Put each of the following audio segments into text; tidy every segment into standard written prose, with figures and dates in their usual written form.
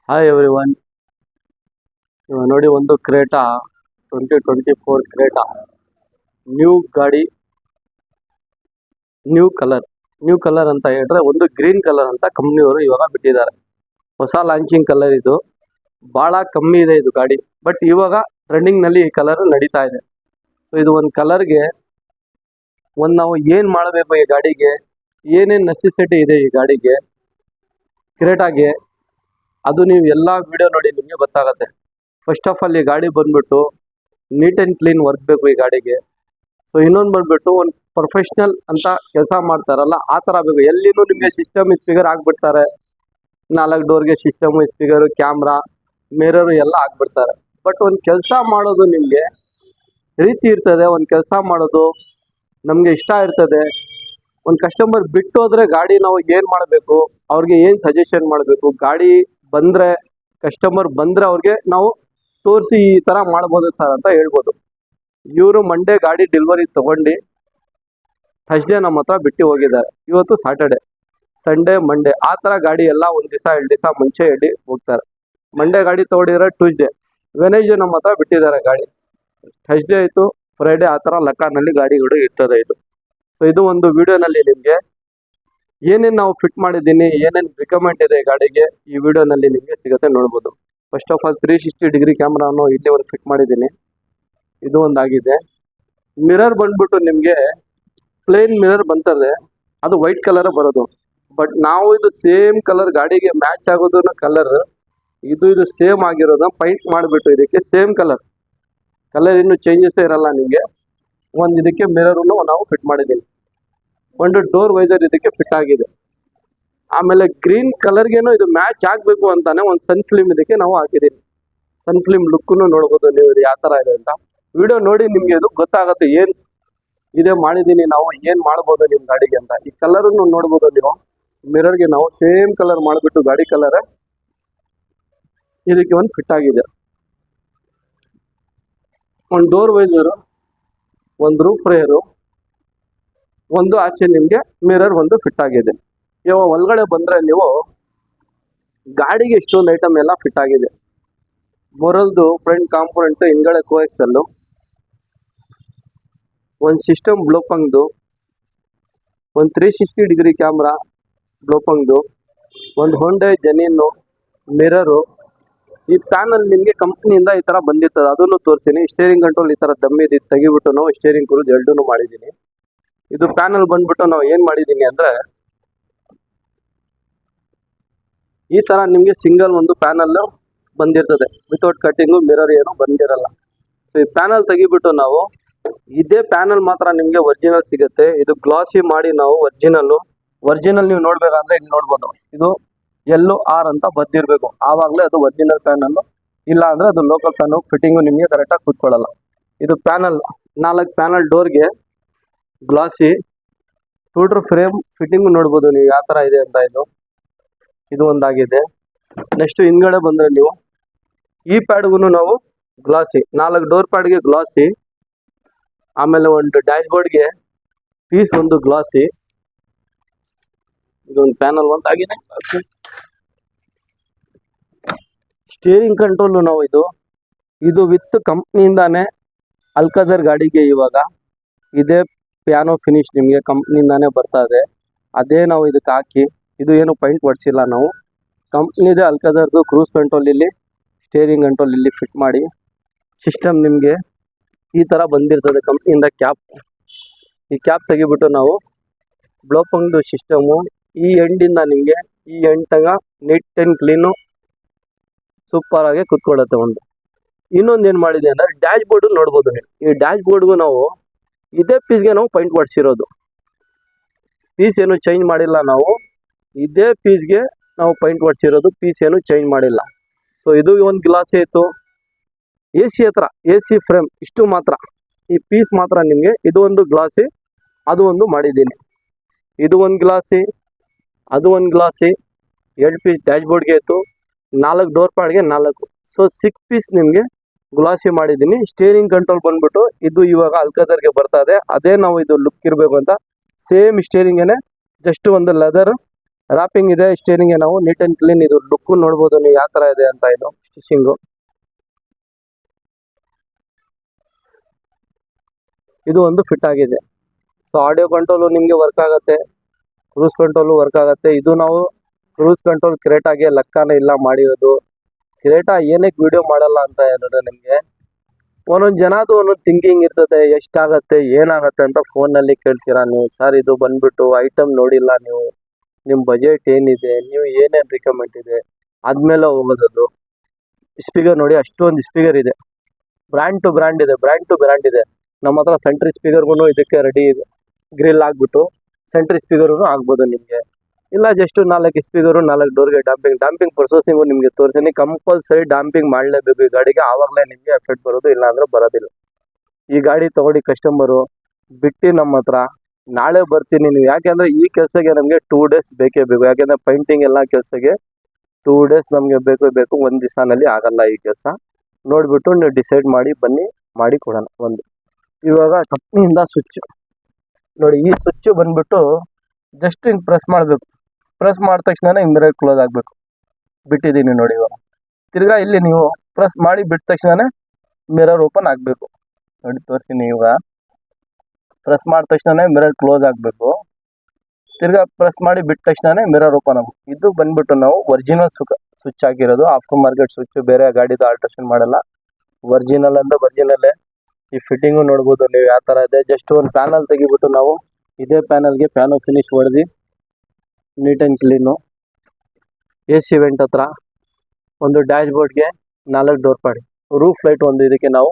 Hi every one. ಇವಾಗ ನೋಡಿ, ಒಂದು ಕ್ರೇಟಾ 2024 ಕ್ರೇಟಾ ನ್ಯೂ ಗಾಡಿ, ನ್ಯೂ ಕಲರ್ ಅಂತ ಹೇಳಿದ್ರೆ ಒಂದು ಗ್ರೀನ್ ಕಲರ್ ಅಂತ ಕಂಪ್ನಿಯವರು ಇವಾಗ ಬಿಟ್ಟಿದ್ದಾರೆ. ಹೊಸ ಲಾಂಚಿಂಗ್ ಕಲರ್ ಇದು. ಭಾಳ ಕಮ್ಮಿ ಇದೆ ಇದು ಗಾಡಿ, ಬಟ್ ಇವಾಗ ಟ್ರೆಂಡಿಂಗ್ ನಲ್ಲಿ ಈ ಕಲರ್ ನಡೀತಾ ಇದೆ. ಸೊ ಇದು ಒಂದು ಕಲರ್ಗೆ ನಾವು ಏನು ಮಾಡಬೇಕು, ಈ ಗಾಡಿಗೆ ಏನೇನು ನೆಸೆಸಿಟಿ ಇದೆ ಈ ಗಾಡಿಗೆ, ಕ್ರೇಟಾಗೆ, ಅದು ನೀವು ಎಲ್ಲ ವಿಡಿಯೋ ನೋಡಿ ನಿಮಗೆ ಗೊತ್ತಾಗುತ್ತೆ. ಫಸ್ಟ್ ಆಫ್ ಆಲ್ ಈ ಗಾಡಿ ಬಂದ್ಬಿಟ್ಟು ನೀಟ್ ಆ್ಯಂಡ್ ಕ್ಲೀನ್ ವರ್ಕ್ ಬೇಕು ಈ ಗಾಡಿಗೆ. ಸೊ ಇನ್ನೊಂದು ಬಂದ್ಬಿಟ್ಟು ಒಂದು ಪ್ರೊಫೆಷ್ನಲ್ ಅಂತ ಕೆಲಸ ಮಾಡ್ತಾರಲ್ಲ ಆ ಥರ ಬೇಕು. ಎಲ್ಲಿನೂ ನಿಮಗೆ ಸಿಸ್ಟಮ್ ಸ್ಪೀಕರ್ ಹಾಕ್ಬಿಡ್ತಾರೆ, 4 ಡೋರ್ಗೆ ಸಿಸ್ಟಮು ಸ್ಪೀಕರು ಕ್ಯಾಮ್ರಾ ಮಿರರು ಎಲ್ಲ ಹಾಕ್ಬಿಡ್ತಾರೆ. ಬಟ್ ಒಂದು ಕೆಲಸ ಮಾಡೋದು ನಿಮಗೆ ರೀತಿ ಇರ್ತದೆ. ಒಂದು ಕೆಲಸ ಮಾಡೋದು ನಮಗೆ ಇಷ್ಟ ಇರ್ತದೆ. ಒಂದು ಕಸ್ಟಮರ್ ಬಿಟ್ಟು ಹೋದರೆ ಗಾಡಿ ನಾವು ಏನು ಮಾಡಬೇಕು, ಅವ್ರಿಗೆ ಏನು ಸಜೆಷನ್ ಮಾಡಬೇಕು, ಗಾಡಿ ಬಂದರೆ ಕಸ್ಟಮರ್ ಬಂದರೆ ಅವ್ರಿಗೆ ನಾವು ತೋರಿಸಿ ಈ ಥರ ಮಾಡ್ಬೋದು ಸರ್ ಅಂತ ಹೇಳ್ಬೋದು. ಇವರು ಮಂಡೇ ಗಾಡಿ ಡೆಲಿವರಿ ತೊಗೊಂಡು ಥರ್ಸ್ಡೇ ನಮ್ಮ ಹತ್ರ ಬಿಟ್ಟು ಹೋಗಿದ್ದಾರೆ. ಇವತ್ತು ಸಾಟರ್ಡೆ, ಸಂಡೇ, ಮಂಡೇ ಆ ಥರ ಗಾಡಿ ಎಲ್ಲ ಒಂದು ದಿವಸ 2 ದಿವಸ ಮುಂಚೆ ಹೇಳಿ ಹೋಗ್ತಾರೆ. ಮಂಡೇ ಗಾಡಿ ತೊಗೊಂಡಿರೋ ಟ್ಯೂಸ್ಡೇ, ವೆನೆಸ್ಡೇ ನಮ್ಮ ಹತ್ರ ಬಿಟ್ಟಿದ್ದಾರೆ ಗಾಡಿ. ಥರ್ಸ್ಡೇ ಆಯಿತು, ಫ್ರೈಡೇ ಆ ಥರ ಲೆಕ್ಕನಲ್ಲಿ ಗಾಡಿಗಳು ಇರ್ತದೆ ಇದು. ಸೊ ಇದು ಒಂದು ವಿಡಿಯೋನಲ್ಲಿ ನಿಮಗೆ ಏನೇನು ನಾವು ಫಿಟ್ ಮಾಡಿದ್ದೀನಿ, ಏನೇನು ರಿಕಮೆಂಡ್ ಇದೆ ಗಾಡಿಗೆ, ಈ ವಿಡಿಯೋನಲ್ಲಿ ನಿಮಗೆ ಸಿಗುತ್ತೆ, ನೋಡ್ಬೋದು. ಫಸ್ಟ್ ಆಫ್ ಆಲ್ 360 ಡಿಗ್ರಿ ಕ್ಯಾಮ್ರಾನು ಇಲ್ಲಿ ಒಂದು ಫಿಟ್ ಮಾಡಿದ್ದೀನಿ. ಇದು ಒಂದಾಗಿದೆ. ಮಿರರ್ ಬಂದ್ಬಿಟ್ಟು ನಿಮಗೆ ಪ್ಲೇನ್ ಮಿರರ್ ಬರ್ತದೆ, ಅದು ವೈಟ್ ಕಲರ್ ಬರೋದು. ಬಟ್ ನಾವು ಇದು ಸೇಮ್ ಕಲರ್ ಗಾಡಿಗೆ ಮ್ಯಾಚ್ ಆಗೋದನ್ನ ಕಲರ್ ಇದು ಸೇಮ್ ಆಗಿರೋದನ್ನ ಪೈಂಟ್ ಮಾಡಿಬಿಟ್ಟು ಇದಕ್ಕೆ ಸೇಮ್ ಕಲರ್ ಇನ್ನೂ ಚೇಂಜಸ್ ಇರಲ್ಲ ನಿಮಗೆ. ಒಂದು ಇದಕ್ಕೆ ಮಿರರನ್ನು ನಾವು ಫಿಟ್ ಮಾಡಿದ್ದೀನಿ. ಒಂದು ಡೋರ್ ವೈಸರ್ ಇದಕ್ಕೆ ಫಿಟ್ ಆಗಿದೆ. ಆಮೇಲೆ ಗ್ರೀನ್ ಕಲರ್ಗೇನೋ ಇದು ಮ್ಯಾಚ್ ಆಗಬೇಕು ಅಂತಾನೆ ಒಂದು ಸನ್ ಫಿಲ್ಮ್ ಇದಕ್ಕೆ ನಾವು ಹಾಕಿದ್ದೀನಿ. ಸನ್ ಫಿಲ್ಮ್ ಲುಕ್ಕನ್ನು ನೋಡ್ಬೋದು ನೀವು, ಇದು ಯಾವ ಥರ ಇದೆ ಅಂತ. ವಿಡಿಯೋ ನೋಡಿ ನಿಮಗೆ ಇದು ಗೊತ್ತಾಗುತ್ತೆ, ಏನು ಇದೇ ಮಾಡಿದ್ದೀನಿ ನಾವು, ಏನು ಮಾಡ್ಬೋದು ನಿಮ್ಮ ಗಾಡಿಗೆ ಅಂತ. ಈ ಕಲರನ್ನು ನೋಡ್ಬೋದು ನೀವು. ಮಿರರ್ಗೆ ನಾವು ಸೇಮ್ ಕಲರ್ ಮಾಡಿಬಿಟ್ಟು ಗಾಡಿ ಕಲರ್ ಇದಕ್ಕೆ ಒಂದು ಫಿಟ್ ಆಗಿದೆ. ಒಂದು ಡೋರ್ ವೈಸರು, ಒಂದು ರೂಫ್ ರೇರು, ಒಂದು ಆಚೆ ನಿಮಗೆ ಮಿರರ್ ಒಂದು ಫಿಟ್ ಆಗಿದೆ. ಇವಾಗ ಒಳಗಡೆ ಬಂದರೆ ನೀವು ಗಾಡಿಗೆ ಇಷ್ಟೊಂದು ಐಟಮ್ ಎಲ್ಲ ಫಿಟ್ ಆಗಿದೆ. ಮೊರಲ್ದು ಫ್ರಂಟ್ ಕಾಂಪೊನೆಂಟ್, ಹಿಂಗಡೆ ಕೋಎಕ್ಸಲ್ಲು, ಒಂದು ಸಿಸ್ಟಮ್ ಬ್ಲೋಪಂಗ್ದು, ಒಂದು 360 ಡಿಗ್ರಿ ಕ್ಯಾಮ್ರಾ ಬ್ಲೋಪಂಗ್ದು, ಒಂದು ಹೊಂಡೈ ಜೆನಿನ್ನು ಮಿರರು. ಈ ಪ್ಯಾನಲ್ ನಿಮಗೆ ಕಂಪ್ನಿಯಿಂದ ಈ ಥರ ಬಂದಿರ್ತದೆ, ಅದನ್ನು ತೋರಿಸ್ತೀನಿ. ಸ್ಟೇರಿಂಗ್ ಕಂಟ್ರೋಲ್ ಈ ಥರ ದಮ್ಮಿದ್ದು ತೆಗಿಬಿಟ್ಟು ನಾವು ಸ್ಟೇರಿಂಗ್ ಕುರಿದು ಎರಡೂ ಮಾಡಿದ್ದೀನಿ. ಇದು ಪ್ಯಾನಲ್ ಬಂದ್ಬಿಟ್ಟು ನಾವು ಏನು ಮಾಡಿದ್ದೀನಿ ಅಂದರೆ, ಈ ಥರ ನಿಮಗೆ ಸಿಂಗಲ್ ಒಂದು ಪ್ಯಾನಲ್ ಬಂದಿರ್ತದೆ, ವಿತೌಟ್ ಕಟ್ಟಿಂಗು, ಮಿರರ್ ಏನು ಬಂದಿರಲ್ಲ. ಸೊ ಈ ಪ್ಯಾನಲ್ ತೆಗಿಬಿಟ್ಟು ನಾವು ಇದೇ ಪ್ಯಾನಲ್ ಮಾತ್ರ ನಿಮಗೆ ಒರಿಜಿನಲ್ ಸಿಗುತ್ತೆ. ಇದು ಗ್ಲಾಸಿ ಮಾಡಿ ನಾವು ಒರಿಜಿನಲ್ ನೀವು ನೋಡ್ಬೇಕಂದ್ರೆ ಇಲ್ಲಿ ನೋಡ್ಬೋದು, ಇದು LOR ಅಂತ ಬರ್ದಿರಬೇಕು, ಆವಾಗಲೇ ಅದು ಒರಿಜಿನಲ್ ಪ್ಯಾನಲ್. ಇಲ್ಲ ಅಂದರೆ ಅದು ಲೋಕಲ್ ಪ್ಯಾನಲ್ ಫಿಟ್ಟಿಂಗು ನಿಮಗೆ ಕರೆಕ್ಟಾಗಿ ಕೂತ್ಕೊಳ್ಳಲ್ಲ. ಇದು ಪ್ಯಾನಲ್ 4 ಪ್ಯಾನಲ್ ಡೋರ್ಗೆ ಗ್ಲಾಸಿ ಟೂಟರ್ ಫ್ರೇಮ್ ಫಿಟ್ಟಿಂಗು ನೋಡ್ಬೋದು ನೀವು ಯಾವ ಥರ ಇದೆ ಅಂತ. ಇದು ಒಂದಾಗಿದೆ. ನೆಕ್ಸ್ಟ್ ಹಿಂದ್ಗಡೆ ಬಂದರೆ ನೀವು ಈ ಪ್ಯಾಡ್ಗೂ ನಾವು ಗ್ಲಾಸಿ, 4 ಡೋರ್ ಪ್ಯಾಡ್ಗೆ ಗ್ಲಾಸಿ, ಆಮೇಲೆ ಒಂದು ಡ್ಯಾಶ್ ಬೋರ್ಡ್ಗೆ ಪೀಸ್ ಒಂದು ಗ್ಲಾಸಿ. ಇದೊಂದು ಪ್ಯಾನಲ್ ಒಂದಾಗಿದೆ. ಸ್ಟೇರಿಂಗ್ ಕಂಟ್ರೋಲು ನಾವು ಇದು ವಿತ್ ಕಂಪ್ನಿಯಿಂದಾನೆ ಅಲ್ಕಾಜರ್ ಗಾಡಿಗೆ ಇವಾಗ ಇದೇ ಪ್ಯಾನೋ ಫಿನಿಶ್ ನಿಮಗೆ ಕಂಪ್ನಿಯಿಂದಾನೇ ಬರ್ತಾ ಇದೆ. ಅದೇ ನಾವು ಇದಕ್ಕೆ ಹಾಕಿ, ಇದು ಏನು ಪೈಂಟ್ ಹೊಡ್ಸಿಲ್ಲ ನಾವು, ಕಂಪ್ನಿದೆ ಅಲ್ಕಾಜರ್ದು ಕ್ರೂಸ್ ಕಂಟ್ರೋಲ್ ಇಲ್ಲಿ, ಸ್ಟೇರಿಂಗ್ ಕಂಟ್ರೋಲ್ ಇಲ್ಲಿ ಫಿಟ್ ಮಾಡಿ. ಸಿಸ್ಟಮ್ ನಿಮಗೆ ಈ ಥರ ಬಂದಿರ್ತದೆ ಕಂಪ್ನಿಯಿಂದ ಕ್ಯಾಪ್. ಈ ಕ್ಯಾಪ್ ತೆಗಿಬಿಟ್ಟು ನಾವು ಬ್ಲೋಪಂಗ್ದು ಸಿಸ್ಟಮು ಈ ಎಂಡಿಂದ ನಿಮಗೆ ಈ ಎಂಡ್ ತನಕ ನೀಟ್ ಆ್ಯಂಡ್ ಕ್ಲೀನು ಸೂಪರಾಗಿ ಕುತ್ಕೊಳ್ಳುತ್ತೆ. ಇನ್ನೊಂದು ಏನು ಮಾಡಿದೆ ಅಂದರೆ ಡ್ಯಾಶ್ ಬೋರ್ಡು ನೋಡ್ಬೋದು ನೀವು. ಈ ಡ್ಯಾಶ್ ಬೋರ್ಡ್ಗೂ ನಾವು ಇದೇ ಪೀಸ್ಗೆ ನಾವು ಪೈಂಟ್ ಹೊಡ್ಸಿರೋದು, ಪೀಸ್ ಏನು ಚೇಂಜ್ ಮಾಡಿಲ್ಲ ನಾವು, ಇದೇ ಪೀಸ್ಗೆ ನಾವು ಪೈಂಟ್ ಹೊಡ್ಸಿರೋದು, ಪೀಸ್ ಏನು ಚೇಂಜ್ ಮಾಡಿಲ್ಲ. ಸೊ ಇದು ಒಂದು ಗ್ಲಾಸ್ ಆಯಿತು. AC ಹತ್ರ AC ಫ್ರೇಮ್ ಇಷ್ಟು ಮಾತ್ರ, ಈ ಪೀಸ್ ಮಾತ್ರ ನಿಮಗೆ ಇದು ಒಂದು ಗ್ಲಾಸಿ, ಅದು ಒಂದು ಮಾಡಿದ್ದೀನಿ. ಇದು ಒಂದು ಗ್ಲಾಸಿ, ಅದು ಒಂದು ಗ್ಲಾಸಿ, 2 ಪೀಸ್ ಡ್ಯಾಶ್ ಬೋರ್ಡ್ಗೆ ಆಯಿತು, 4 ಡೋರ್ ಪ್ಯಾಡ್ಗೆ 4. ಸೊ 6 ಪೀಸ್ ನಿಮಗೆ ಗ್ಲಾಸಿ ಮಾಡಿದ್ದೀನಿ. ಸ್ಟೇರಿಂಗ್ ಕಂಟ್ರೋಲ್ ಬಂದ್ಬಿಟ್ಟು ಇದು ಇವಾಗ ಅಲ್ಕಾಜರ್ಗೆ ಬರ್ತಾ ಇದೆ. ಅದೇ ನಾವು ಇದು ಲುಕ್ ಇರಬೇಕು ಅಂತ ಸೇಮ್ ಸ್ಟೇರಿಂಗೇನೆ, ಜಸ್ಟ್ ಒಂದು ಲೆದರ್ ರ್ಯಾಪಿಂಗ್ ಇದೆ. ಸ್ಟೇರಿಂಗ್ ನಾವು ನೀಟ್ ಅಂಡ್ ಕ್ಲೀನ್. ಇದು ಲುಕ್ ನೋಡ್ಬೋದು ನೀವು ಯಾವ ತರ ಇದೆ ಅಂತ. ಇದು ಸ್ಟಿಚಿಂಗು ಇದು ಒಂದು ಫಿಟ್ ಆಗಿದೆ. ಸೊ ಆಡಿಯೋ ಕಂಟ್ರೋಲು ನಿಮಗೆ ವರ್ಕ್ ಆಗುತ್ತೆ, ಕ್ರೂಸ್ ಕಂಟ್ರೋಲು ವರ್ಕ್ ಆಗುತ್ತೆ. ಇದು ನಾವು ಕ್ರೂಸ್ ಕಂಟ್ರೋಲ್ ಕ್ರೇಟಾಗೆ ಲೆಕ್ಕನೇ ಇಲ್ಲ ಮಾಡಿರೋದು. ಕ್ರೇಟಾ ಏನಕ್ಕೆ ವಿಡಿಯೋ ಮಾಡಲ್ಲ ಅಂತ ಹೇಳಿದ್ರೆ ನಿಮಗೆ ಒಂದೊಂದು ಜನದು ಒಂದೊಂದು ಥಿಂಕಿಂಗ್ ಇರ್ತದೆ, ಎಷ್ಟಾಗತ್ತೆ ಏನಾಗುತ್ತೆ ಅಂತ ಫೋನಲ್ಲಿ ಕೇಳ್ತೀರಾ ನೀವು. ಸರ್ ಇದು ಬಂದ್ಬಿಟ್ಟು ಐಟಮ್ ನೋಡಿಲ್ಲ ನೀವು, ನಿಮ್ಮ ಬಜೆಟ್ ಏನಿದೆ, ನೀವು ಏನೇನು ರಿಕಮೆಂಡ್ ಇದೆ ಆದ್ಮೇಲೆ ಹೋಗೋದದು. ಸ್ಪೀಕರ್ ನೋಡಿ, ಅಷ್ಟೊಂದು ಸ್ಪೀಕರ್ ಇದೆ, ಬ್ರ್ಯಾಂಡ್ ಟು ಬ್ರ್ಯಾಂಡ್ ಇದೆ, ಬ್ರ್ಯಾಂಡ್ ಟು ಬ್ರ್ಯಾಂಡ್ ಇದೆ. ನಮ್ಮ ಹತ್ರ ಸೆಂಟ್ರಿ ಸ್ಪೀಕರ್ಗೂ ಇದಕ್ಕೆ ರೆಡಿ ಇದೆ. ಗ್ರಿಲ್ ಆಗ್ಬಿಟ್ಟು ಸೆಂಟ್ರಿ ಸ್ಪೀಕರ್ಗೂ ಆಗ್ಬೋದು ನಿಮಗೆ. ಇಲ್ಲ ಜಸ್ಟ್ 4 ಸ್ಪೀಕರು 4 ಡೋರ್ಗೆ ಡಾಂಪಿಂಗ್ ಪ್ರೊಸೆಸಿಂಗು ನಿಮಗೆ ತೋರಿಸ್ತೀನಿ. ಕಂಪಲ್ಸರಿ ಡಾಂಪಿಂಗ್ ಮಾಡಲೇಬೇಕು ಈ ಗಾಡಿಗೆ, ಆವಾಗಲೇ ನಿಮಗೆ ಎಫೆಕ್ಟ್ ಬರೋದು, ಇಲ್ಲ ಅಂದ್ರೆ ಬರೋದಿಲ್ಲ. ಈ ಗಾಡಿ ತಗೊಳ್ಳಿ ಕಸ್ಟಮರು ಬಿಟ್ಟು ನಮ್ಮ ಹತ್ರ ನಾಳೆ ಬರ್ತೀನಿ ನೀವು. ಯಾಕೆಂದ್ರೆ ಈ ಕೆಲಸಕ್ಕೆ ನಮಗೆ 2 days ಬೇಕೇ ಬೇಕು. ಯಾಕೆಂದ್ರೆ ಪೈಂಟಿಂಗ್ ಎಲ್ಲ ಕೆಲಸಕ್ಕೆ 2 days ನಮಗೆ ಬೇಕು. ಒಂದು ದಿವಸನಲ್ಲಿ ಆಗಲ್ಲ ಈ ಕೆಲಸ. ನೋಡ್ಬಿಟ್ಟು ನೀವು ಡಿಸೈಡ್ ಮಾಡಿ ಬನ್ನಿ, ಮಾಡಿ ಕೊಡೋಣ. ಒಂದು ಇವಾಗ ಕಂಪ್ನಿಯಿಂದ ಸ್ವಿಚ್ ನೋಡಿ, ಈ ಸ್ವಿಚ್ ಬಂದ್ಬಿಟ್ಟು ಜಸ್ಟ್ ಹಿಂಗೆ ಪ್ರೆಸ್ ಮಾಡಬೇಕು. ಪ್ರೆಸ್ ಮಾಡಿದ ತಕ್ಷಣ ಮಿರರ್ ಕ್ಲೋಸ್ ಆಗಬೇಕು. ಬಿಟ್ಟಿದ್ದೀನಿ ನೋಡಿ. ಇವಾಗ ತಿರ್ಗಾ ಇಲ್ಲಿ ನೀವು ಪ್ರೆಸ್ ಮಾಡಿ ಬಿಟ್ಟ ತಕ್ಷಣ ಮಿರರ್ ಓಪನ್ ಆಗಬೇಕು. ನೋಡಿ ತೋರಿಸ್ತೀನಿ. ಇವಾಗ ಪ್ರೆಸ್ ಮಾಡಿದ ತಕ್ಷಣ ಮಿರರ್ ಕ್ಲೋಸ್ ಆಗಬೇಕು. ತಿರ್ಗಾ ಪ್ರೆಸ್ ಮಾಡಿ ಬಿಟ್ಟ ತಕ್ಷಣ ಮಿರರ್ ಓಪನ್ ಆಗಬೇಕು. ಇದು ಬಂದ್ಬಿಟ್ಟು ನಾವು ಒರಿಜಿನಲ್ ಸ್ವಿಚ್ ಹಾಕಿರೋದು. ಆಫ್ಟರ್ ಮಾರ್ಕೆಟ್ ಸ್ವಿಚ್, ಬೇರೆ ಗಾಡಿದು ಆಲ್ಟ್ರೇಷನ್ ಮಾಡಲ್ಲ. ಒರಿಜಿನಲ್ ಅಂದ್ರೆ ಒರಿಜಿನಲ್ಲೇ. ಈ ಫಿಟ್ಟಿಂಗು ನೋಡ್ಬೋದು ನೀವು ಯಾವ ಥರ ಇದೆ. ಜಸ್ಟ್ ಒಂದು ಪ್ಯಾನಲ್ ತೆಗಿಬಿಟ್ಟು ನಾವು ಇದೇ ಪ್ಯಾನಲ್ಗೆ ಪ್ಯಾನೋ ಫಿನಿಶ್ ಹೊಡೆದು neat and clean. AC vent ಹತ್ರ ಒಂದು ಡ್ಯಾಶ್ ಬೋರ್ಡ್ಗೆ 4 ಡೋರ್ ಪಾಡಿ, ರೂಫ್ ಲೈಟ್ ಒಂದು ಇದಕ್ಕೆ ನಾವು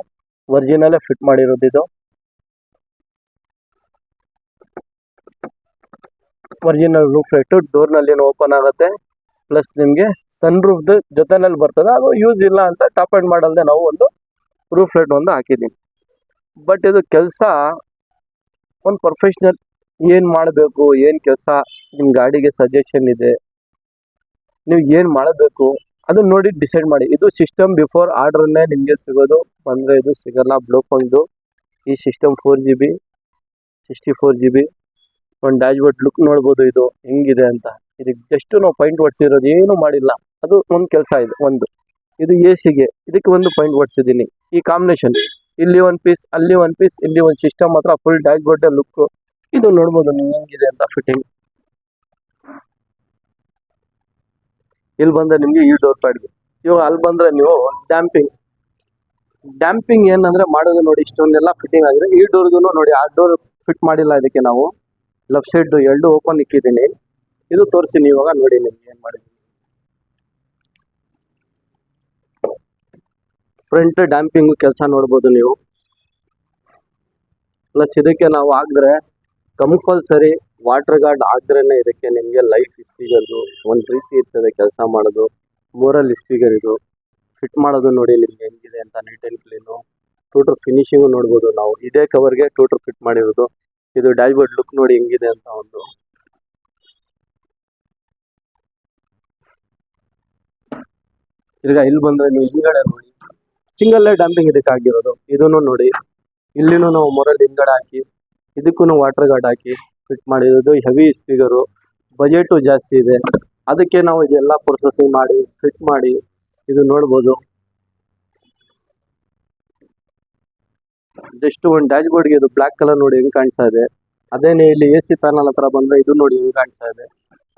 ಒರಿಜಿನಲ್ಲೇ ಫಿಟ್ ಮಾಡಿರೋದು. ಇದು ಒರಿಜಿನಲ್ ರೂಫ್ ಲೈಟು ಡೋರ್ನಲ್ಲಿ ಓಪನ್ ಆಗುತ್ತೆ. ಪ್ಲಸ್ ನಿಮಗೆ ಸನ್ ರೂಫ್ದು ಜೊತೆನಲ್ಲಿ ಬರ್ತದೆ. ಅದು ಯೂಸ್ ಇಲ್ಲ ಅಂತ ಟಾಪ್ ಆ್ಯಂಡ್ ಮಾಡಲ್ದೆ ನಾವು ಒಂದು ರೂಫ್ ಲೈಟ್ ಒಂದು ಹಾಕಿದ್ದೀನಿ. ಬಟ್ ಇದು ಕೆಲಸ ಒಂದು ಪ್ರೊಫೆಷ್ನಲ್ ಏನು ಮಾಡಬೇಕು, ಏನು ಕೆಲಸ ನಿಮ್ಮ ಗಾಡಿಗೆ ಸಜೆಷನ್ ಇದೆ, ನೀವು ಏನು ಮಾಡಬೇಕು ಅದನ್ನ ನೋಡಿ ಡಿಸೈಡ್ ಮಾಡಿ. ಇದು ಸಿಸ್ಟಮ್ ಬಿಫೋರ್ ಆರ್ಡ್ರನ್ನೇ ನಿಮಗೆ ಸಿಗೋದು, ಬಂದರೆ ಇದು ಸಿಗಲ್ಲ. ಬ್ಲೂಪಾಯಿಂಟ್ದು ಈ ಸಿಸ್ಟಮ್ 4GB 64GB. ಒಂದು ಡ್ಯಾಶ್ ಬೋರ್ಡ್ ಲುಕ್ ನೋಡ್ಬೋದು ಇದು ಹೆಂಗಿದೆ ಅಂತ. ಇದಕ್ಕೆ ಜಸ್ಟ್ ನಾವು ಪಾಯಿಂಟ್ ಹೊಡ್ಸಿರೋದು, ಏನೂ ಮಾಡಿಲ್ಲ. ಅದು ಒಂದು ಕೆಲಸ ಇದೆ. ಒಂದು ಇದು ACಗೆ ಇದಕ್ಕೆ ಒಂದು ಪಾಯಿಂಟ್ ಹೊಡ್ಸಿದ್ದೀನಿ. ಈ ಕಾಂಬಿನೇಷನ್, ಇಲ್ಲಿ ಒಂದು ಪೀಸ್, ಅಲ್ಲಿ ಒಂದು ಪೀಸ್, ಇಲ್ಲಿ ಒಂದು ಸಿಸ್ಟಮ್ ಮಾತ್ರ ಫುಲ್ ಡ್ಯಾಶ್ ಬೋರ್ಡ್ ಲುಕ್. ಇದು ನೋಡ್ಬೋದು ನೀವು ಹೆಂಗಿದೆ ಅಂತ ಫಿಟ್ಟಿಂಗ್. ಇಲ್ಲಿ ಬಂದರೆ ನಿಮಗೆ ಈ ಡೋರ್ ಪ್ಯಾಡ್ಗೆ. ಇವಾಗ ಅಲ್ಲಿ ಬಂದರೆ ನೀವು ಡ್ಯಾಂಪಿಂಗ್ ಏನಂದ್ರೆ ಮಾಡೋದು ನೋಡಿ. ಇಷ್ಟೊಂದೆಲ್ಲ ಫಿಟ್ಟಿಂಗ್ ಆಗಿದೆ. ಈ ಡೋರ್ಗೂ ನೋಡಿ, ಆ ಡೋರ್ ಫಿಟ್ ಮಾಡಿಲ್ಲ ಇದಕ್ಕೆ. ನಾವು ಲೆಫ್ಟ್ ಸೈಡ್ 2 ಓಪನ್ ಇಕ್ಕಿದ್ದೀನಿ. ಇದು ತೋರಿಸ್ತೀನಿ ಇವಾಗ ನೋಡಿ ನಿಮ್ಗೆ ಏನು ಮಾಡಿದ್ದೀನಿ. ಫ್ರಂಟ್ ಡ್ಯಾಂಪಿಂಗು ಕೆಲಸ ನೋಡ್ಬೋದು ನೀವು. ಪ್ಲಸ್ ಇದಕ್ಕೆ ನಾವು ಹಾಕಿದ್ರೆ ಕಂಪಲ್ಸರಿ ವಾಟರ್ ಗಾರ್ಡ್ ಹಾಕಿದ್ರೇ ಇದಕ್ಕೆ ನಿಮಗೆ ಲೈಫ್ ಸ್ಪೀಕರ್ದು ಒಂದು ರೀತಿ ಇರ್ತದೆ ಕೆಲಸ ಮಾಡೋದು. ಮೂರಲ್ ಸ್ಪೀಕರ್ ಇದು ಫಿಟ್ ಮಾಡೋದು ನೋಡಿ ನಿಮ್ಗೆ ಹೆಂಗಿದೆ ಅಂತ. Neat and clean. Total finishing ನೋಡ್ಬೋದು ನಾವು. ಇದೇ ಕವರ್ಗೆ ಟೋಟಲ್ ಫಿಟ್ ಮಾಡಿರೋದು. ಇದು ಡ್ಯಾಶ್ ಬೋರ್ಡ್ ಲುಕ್ ನೋಡಿ ಹೆಂಗಿದೆ ಅಂತ. ಒಂದು ಈಗ ಇಲ್ಲಿ ಬಂದರೆ ನೀವು ಹಿಂದ್ಗಡೆ ನೋಡಿ, ಸಿಂಗಲ್ ಡಂಪಿಂಗ್ ಇದಕ್ಕೆ ಆಗಿರೋದು. ಇದನ್ನು ನೋಡಿ, ಇಲ್ಲಿನೂ ನಾವು ಮೊರಲ್ ಹಿಂದ್ಗಡೆ ಹಾಕಿ ಇದಕ್ಕೂ ವಾಟರ್ ಗಾರ್ಡ್ ಹಾಕಿ ಫಿಟ್ ಮಾಡಿರೋದು. ಹೆವಿ ಸ್ಪೀಕರು, ಬಜೆಟು ಜಾಸ್ತಿ ಇದೆ. ಅದಕ್ಕೆ ನಾವು ಇದೆಲ್ಲ ಪ್ರೊಸೆಸಿಂಗ್ ಮಾಡಿ ಫಿಟ್ ಮಾಡಿ ಇದು ನೋಡ್ಬೋದು. ಜಸ್ಟ್ ಒಂದು ಡ್ಯಾಶ್ ಬೋರ್ಡ್ಗೆ ಇದು ಬ್ಲ್ಯಾಕ್ ಕಲರ್ ನೋಡಿ ಹೆಂಗೆ ಕಾಣಿಸ್ತಾ ಇದೆ. ಅದೇನೇ ಇಲ್ಲಿ AC ಪ್ಯಾನಲ್ ಹತ್ರ ಬಂದರೆ ಇದು ನೋಡಿ ಹೆಂಗೆ ಕಾಣಿಸ್ತಾ ಇದೆ.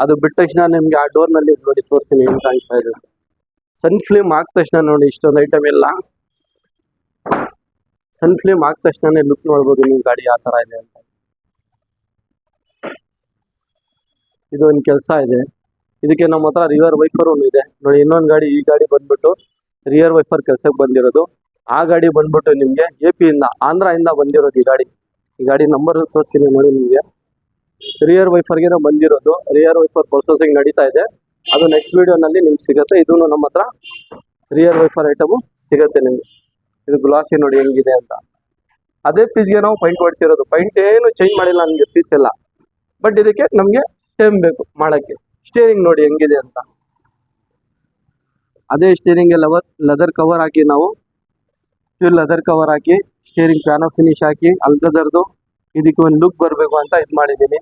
ಅದು ಬಿಟ್ಟ ತಕ್ಷಣ ನಿಮಗೆ ಆ ಡೋರ್ನಲ್ಲಿ ನೋಡಿ ತೋರಿಸ್ತೀನಿ ಹೆಂಗೆ ಕಾಣಿಸ್ತಾ ಇದೆ. ಸನ್ ಫ್ಲೇಮ್ ಹಾಕಿದ ತಕ್ಷಣ ನೋಡಿ ಇಷ್ಟೊಂದು ಐಟಮ್ ಎಲ್ಲ ಸನ್ ಫ್ಲೇಮ್ ಹಾಕಿದ ತಕ್ಷಣ ಲುಕ್ ನೋಡ್ಬೋದು ನಿಮ್ಮ ಗಾಡಿ ಯಾವ ಥರ ಇದೆ ಅಂತ. ಇದು ಒಂದು ಕೆಲಸ ಇದೆ. ಇದಕ್ಕೆ ನಮ್ಮ ಹತ್ರ ರಿಯರ್ ವೈಫರ್ ಒಂದು ಇದೆ ನೋಡಿ. ಇನ್ನೊಂದು ಗಾಡಿ, ಈ ಗಾಡಿ ಬಂದ್ಬಿಟ್ಟು ರಿಯರ್ ವೈಫರ್ ಕೆಲಸಕ್ಕೆ ಬಂದಿರೋದು. ಆ ಗಾಡಿ ಬಂದ್ಬಿಟ್ಟು ನಿಮಗೆ AP ಆಂಧ್ರದಿಂದ ಬಂದಿರೋದು. ಈ ಗಾಡಿ ನಂಬರ್ ತೋರಿಸ್ತೀನಿ ನೋಡಿ ನಿಮಗೆ. ರಿಯರ್ ವೈಫರ್ಗೆ ಬಂದಿರೋದು. ರಿಯರ್ ವೈಫರ್ ಪ್ರೊಸೆಸಿಂಗ್ ನಡೀತಾ ಇದೆ. ಅದು ನೆಕ್ಸ್ಟ್ ವಿಡಿಯೋನಲ್ಲಿ ನಿಮ್ಗೆ ಸಿಗುತ್ತೆ. ಇದೂ ನಮ್ಮ ಹತ್ರ ರಿಯರ್ ವೈಫರ್ ಐಟಮು ಸಿಗುತ್ತೆ ನಿಮಗೆ. ಇದು ಗ್ಲಾಸಿ ನೋಡಿ ಹೆಂಗಿದೆ ಅಂತ. ಅದೇ ಪೀಸ್ಗೆ ನಾವು ಪೈಂಟ್ ಹೊಡ್ಸಿರೋದು. ಪೈಂಟ್ ಏನು ಚೇಂಜ್ ಮಾಡಿಲ್ಲ ನಮಗೆ ಪೀಸ್ ಎಲ್ಲ. ಬಟ್ ಇದಕ್ಕೆ ನಮಗೆ ಟೈಮ್ ಬೇಕು ಮಾಡೋಕ್ಕೆ. ಸ್ಟೇರಿಂಗ್ ನೋಡಿ ಹೆಂಗಿದೆ ಅಂತ. ಅದೇ ಸ್ಟೇರಿಂಗ್ಗೆ ಲೆದರ್ ಕವರ್ ಹಾಕಿ ನಾವು ಪ್ಯೂರ್ ಲೆದರ್ ಕವರ್ ಹಾಕಿ ಸ್ಟೇರಿಂಗ್ ಪ್ಯಾನೋ ಫಿನಿಶ್ ಹಾಕಿ ಅಲ್ಕದರ್ದು ಇದಕ್ಕೆ ಒಂದು ಲುಕ್ ಬರಬೇಕು ಅಂತ ಇದು ಮಾಡಿದ್ದೀನಿ.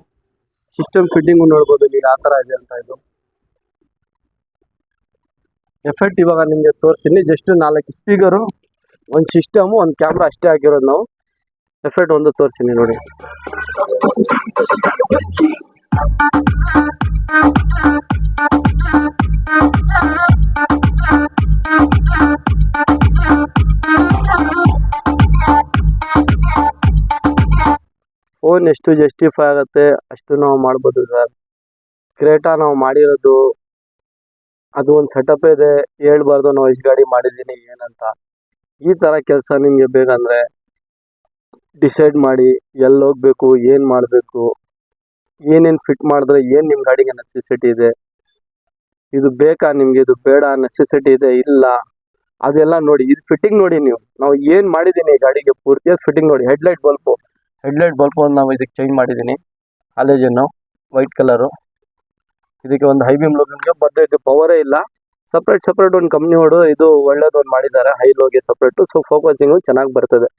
ಸಿಸ್ಟಮ್ ಫಿಟ್ಟಿಂಗು ನೋಡ್ಬೋದು ನೀವು ಯಾವ ಥರ ಇದೆ ಅಂತ. ಇದು ಎಫೆಕ್ಟ್ ಇವಾಗ ನಿಮಗೆ ತೋರಿಸ್ತೀನಿ. ಜಸ್ಟ್ 4 ಸ್ಪೀಕರು, ಒಂದು ಸಿಸ್ಟಮು, ಒಂದು ಕ್ಯಾಮ್ರಾ ಅಷ್ಟೇ ಆಗಿರೋದು. ನಾವು ಎಫೆಕ್ಟ್ ಒಂದು ತೋರಿಸ್ತೀನಿ ನೋಡಿ. ಫೋನ್ ಎಷ್ಟು ಜಸ್ಟಿಫೈ ಆಗುತ್ತೆ ಅಷ್ಟು ನಾವು ಮಾಡ್ಬೋದು ಸರ್. ಕ್ರೇಟಾ ನಾವು ಮಾಡಿರೋದು ಅದು ಒಂದು ಸೆಟಪ್ ಇದೆ, ಹೇಳ್ಬಾರ್ದು ನಾವು ಎಷ್ಟು ಗಾಡಿ ಮಾಡಿದ್ದೀನಿ ಏನಂತ. ಈ ಥರ ಕೆಲಸ ನಿಮಗೆ ಬೇಕಂದರೆ ಡಿಸೈಡ್ ಮಾಡಿ ಎಲ್ಲಿ ಹೋಗಬೇಕು, ಏನು ಮಾಡಬೇಕು, ಏನೇನು ಫಿಟ್ ಮಾಡಿದ್ರೆ ಏನು ನಿಮ್ಮ ಗಾಡಿಗೆ ನೆಸೆಸಿಟಿ ಇದೆ, ಇದು ಬೇಕಾ ನಿಮಗೆ, ಇದು ಬೇಡ, ನೆಸೆಸಿಟಿ ಇದೆ ಇಲ್ಲ, ಅದೆಲ್ಲ ನೋಡಿ. ಇದು ಫಿಟ್ಟಿಂಗ್ ನೋಡಿ ನೀವು. ನಾವು ಏನು ಮಾಡಿದ್ದೀನಿ ಗಾಡಿಗೆ ಪೂರ್ತಿಯಾಗಿ ಫಿಟ್ಟಿಂಗ್ ನೋಡಿ. ಹೆಡ್ಲೈಟ್ ಬಲ್ಪು ಒಂದು ನಾವು ಇದಕ್ಕೆ ಚೇಂಜ್ ಮಾಡಿದ್ದೀನಿ. ಹಾಲೆಜನ್ನು ವೈಟ್ ಕಲರು. ಇದಕ್ಕೆ ಒಂದು ಹೈ ಬೀಮ್ ಲೋಗೆ ಬರ್ತೈತೆ, ಪವರೇ ಇಲ್ಲ. ಸಪ್ರೇಟ್ ಒಂದು ಕಂಪ್ನಿ ಹೊಡು ಇದು ಒಳ್ಳೇದು ಒಂದು ಮಾಡಿದ್ದಾರೆ, ಹೈ ಲೋಗೆ ಸಪ್ರೇಟು. ಸೊ ಫೋಕಸಿಂಗು ಚೆನ್ನಾಗಿ ಬರ್ತದೆ.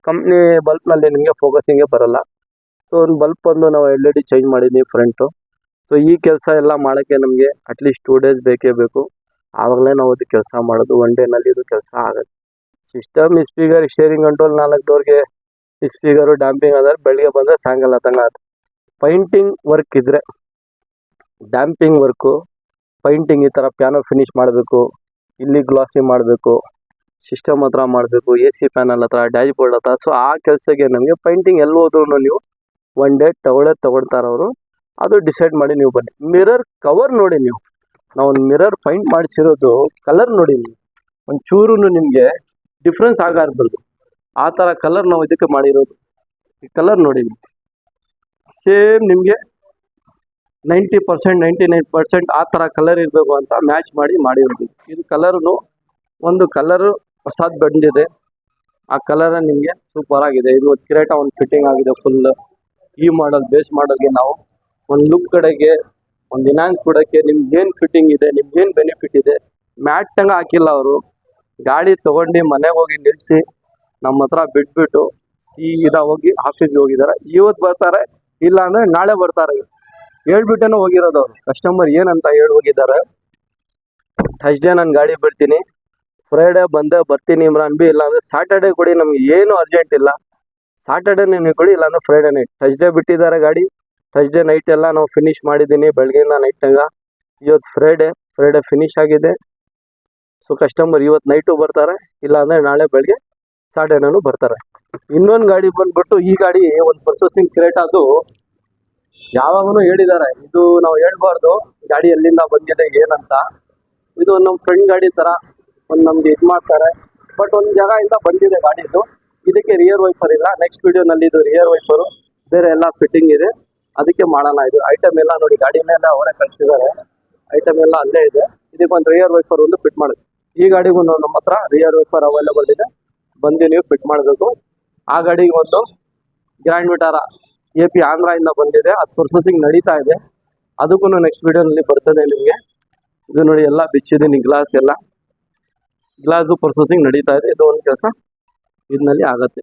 ಕಂಪ್ನಿ ಬಲ್ಪ್ನಲ್ಲಿ ನಿಮಗೆ ಫೋಕಸಿಂಗೇ ಬರೋಲ್ಲ. ಸೊ ಒಂದು ಬಲ್ಪ್ ಒಂದು ನಾವು LED ಚೇಂಜ್ ಮಾಡಿದ್ದೀವಿ ಫ್ರಂಟು. ಸೊ ಈ ಕೆಲಸ ಎಲ್ಲ ಮಾಡೋಕ್ಕೆ ನಮಗೆ ಅಟ್ಲೀಸ್ಟ್ 2 days ಬೇಕೇ ಬೇಕು. ಆವಾಗಲೇ ನಾವು ಅದು ಕೆಲಸ ಮಾಡೋದು. 1 ಡೇನಲ್ಲಿ ಇದು ಕೆಲಸ ಆಗುತ್ತೆ. ಸಿಸ್ಟಮ್, ಸ್ಪೀಕರ್, ಸ್ಟೇರಿಂಗ್ ಕಂಟ್ರೋಲ್, 4 ಡೋರ್ಗೆ ಸ್ಪೀಕರು, ಡ್ಯಾಂಪಿಂಗ್ ಆದರೆ ಬೆಳಗ್ಗೆ ಬಂದರೆ ಸಾಯಂಕಾಲ ತಂಗ ಆಗುತ್ತೆ. ಪೈಂಟಿಂಗ್ ವರ್ಕ್ ಇದ್ದರೆ, ಡ್ಯಾಂಪಿಂಗ್ ವರ್ಕು, ಪೈಂಟಿಂಗ್ ಈ ಥರ ಪ್ಯಾನೋ ಫಿನಿಶ್ ಮಾಡಬೇಕು, ಇಲ್ಲಿ ಗ್ಲಾಸಿ ಮಾಡಬೇಕು, ಸಿಸ್ಟಮ್ ಹತ್ರ ಮಾಡಬೇಕು, AC ಪ್ಯಾನಲ್ ಹತ್ರ, ಡ್ಯಾಶ್ ಬೋರ್ಡ್ ಹತ್ರ. ಸೊ ಆ ಕೆಲಸಕ್ಕೆ ನಮಗೆ ಪೈಂಟಿಂಗ್ ಎಲ್ಲಿ ಹೋದ್ರೂ ನೀವು 1 day ತಗೊಳ್ತಾರವರು. ಅದು ಡಿಸೈಡ್ ಮಾಡಿ ನೀವು ಬನ್ನಿ. ಮಿರರ್ ಕವರ್ ನೋಡಿ ನೀವು. ನಾವು ಒಂದು ಮಿರರ್ ಪೈಂಟ್ ಮಾಡಿಸಿರೋದು ಕಲರ್ ನೋಡಿ ನೀವು. ಒಂಚೂರು ನಿಮಗೆ ಡಿಫ್ರೆನ್ಸ್ ಆಗಬಾರ್ದು. ಆ ಥರ ಕಲರ್ ನಾವು ಇದಕ್ಕೆ ಮಾಡಿರೋದು. ಈ ಕಲರ್ ನೋಡಿ ನೀವು. ಸೇಮ್ ನಿಮಗೆ 90%, 99% ಆ ಥರ ಕಲರ್ ಇರಬೇಕು ಅಂತ ಮ್ಯಾಚ್ ಮಾಡಿರೋದು. ಇದು ಕಲರ್ನು ಒಂದು ಕಲರು ಹೊಸದು ಬಂದಿದೆ. ಆ ಕಲರ ನಿಮಗೆ ಸೂಪರ್ ಆಗಿದೆ. ಇದು ಕ್ರೇಟಾ ಒಂದು ಫಿಟ್ಟಿಂಗ್ ಆಗಿದೆ ಫುಲ್. ಈ ಮಾಡಲ್ ಬೇಸ್ ಮಾಡಲ್ಗೆ ನಾವು ಒಂದು ಲುಕ್ ಕಡೆಗೆ, ಒಂದು ಇನಾನ್ಸ್ ಕೊಡೋಕ್ಕೆ ನಿಮ್ಗೆ ಏನು ಫಿಟ್ಟಿಂಗ್ ಇದೆ, ನಿಮ್ಗೇನು ಬೆನಿಫಿಟ್ ಇದೆ, ಮ್ಯಾಟಂಗೆ ಹಾಕಿಲ್ಲ ಅವರು. ಗಾಡಿ ತೊಗೊಂಡು ಮನೆಗೆ ಹೋಗಿ ನಿಲ್ಲಿಸಿ ನಮ್ಮ ಹತ್ರ ಬಿಟ್ಬಿಟ್ಟು ಸೀದಾ ಹೋಗಿ ಆಫೀಸ್ಗೆ ಹೋಗಿದ್ದಾರೆ. ಇವತ್ತು ಬರ್ತಾರೆ, ಇಲ್ಲ ಅಂದರೆ ನಾಳೆ ಬರ್ತಾರೆ. ಹೇಳ್ಬಿಟ್ಟೇನೋ ಹೋಗಿರೋದು ಅವರು. ಕಸ್ಟಮರ್ ಏನಂತ ಹೇಳಿ ಹೋಗಿದ್ದಾರೆ, ಥರ್ಸ್ಡೇ ನಾನು ಗಾಡಿ ಬಿಡ್ತೀನಿ, ಫ್ರೈಡೇ ಬರ್ತೀನಿ ಇಮ್ರಾನ್ ಬಿ, ಇಲ್ಲಾಂದರೆ ಸ್ಯಾಟರ್ಡೇ ಕೊಡಿ, ನಮ್ಗೆ ಏನು ಅರ್ಜೆಂಟ್ ಇಲ್ಲ, ಸ್ಯಾಟರ್ಡೇ ನೀವು ಕೊಡಿ, ಇಲ್ಲಾಂದರೆ ಫ್ರೈಡೇ ನೈಟ್. ಥರ್ಸ್ಡೇ ಬಿಟ್ಟಿದ್ದಾರೆ ಗಾಡಿ. ಥರ್ಸ್ಡೇ ನೈಟ್ ಎಲ್ಲ ನಾವು ಫಿನಿಶ್ ಮಾಡಿದ್ದೀನಿ, ಬೆಳಗ್ಗೆಯಿಂದ ನೈಟ್ ತನಕ. ಇವತ್ತು ಫ್ರೈಡೇ ಫಿನಿಶ್ ಆಗಿದೆ. ಸೊ ಕಸ್ಟಮರ್ ಇವತ್ತು ನೈಟು ಬರ್ತಾರೆ, ಇಲ್ಲಾಂದರೆ ನಾಳೆ ಬೆಳಗ್ಗೆ ಸ್ಯಾಟರ್ಡೇನೂ ಬರ್ತಾರೆ. ಇನ್ನೊಂದು ಗಾಡಿ ಬಂದ್ಬಿಟ್ಟು, ಈ ಗಾಡಿ ಒಂದು ಪ್ರೊಸೆಸಿಂಗ್ ಕ್ರೇಟಾದು ಯಾವಾಗಲೂ ಹೇಳಿದ್ದಾರೆ. ಇದು ನಾವು ಹೇಳ್ಬಾರ್ದು ಗಾಡಿ ಎಲ್ಲಿಂದ ಬಂದಿದೆ ಏನಂತ. ಇದು ನಮ್ಮ ಫ್ರೆಂಡ್ ಗಾಡಿ ಥರ ಒಂದು ನಮ್ಗೆ ಇದು ಮಾಡ್ತಾರೆ. ಬಟ್ ಒಂದು ಜಾಗದಿಂದ ಬಂದಿದೆ ಗಾಡಿದು. ಇದಕ್ಕೆ ರಿಯರ್ ವೈಪರ್ ಇಲ್ಲ. ನೆಕ್ಸ್ಟ್ ವಿಡಿಯೋನಲ್ಲಿ ಇದು ರಿಯರ್ ವೈಪರು ಬೇರೆ ಎಲ್ಲ ಫಿಟ್ಟಿಂಗ್ ಇದೆ, ಅದಕ್ಕೆ ಮಾಡೋಣ. ಇದು ಐಟಮ್ ಎಲ್ಲ ನೋಡಿ, ಗಾಡಿ ಮೇಲೆ ಅವರೇ ಕಳಿಸಿದ್ದಾರೆ. ಐಟಮ್ ಎಲ್ಲ ಅಲ್ಲೇ ಇದೆ. ಇದಕ್ಕೆ ಒಂದು ರಿಯರ್ ವೈಪರ್ ಒಂದು ಫಿಟ್ ಮಾಡೋದು. ಈ ಗಾಡಿಗೂ ನಮ್ಮ ಹತ್ರ ರಿಯರ್ ವೈಪರ್ ಅವೈಲೇಬಲ್ ಇದೆ, ಬಂದು ನೀವು ಫಿಟ್ ಮಾಡಬೇಕು. ಆ ಗಾಡಿಗೆ ಒಂದು ಗ್ರ್ಯಾಂಡ್ ವಿಟಾರ AP ಆಂಧ್ರದಿಂದ ಬಂದಿದೆ, ಅದು ಪ್ರೊಸೆಸಿಂಗ್ ನಡೀತಾ ಇದೆ. ಅದಕ್ಕೂ ನೆಕ್ಸ್ಟ್ ವಿಡಿಯೋನಲ್ಲಿ ಬರ್ತದೆ ನಿಮಗೆ. ಇದು ನೋಡಿ ಎಲ್ಲ ಬಿಚ್ಚಿದ್ದೀನಿ, ಗ್ಲಾಸು ಪ್ರೊಸೆಸಿಂಗ್ ನಡೀತಾ ಇದೆ. ಇದು ಒಂದು ಕೆಲಸ ಇದರಲ್ಲಿ ಆಗುತ್ತೆ.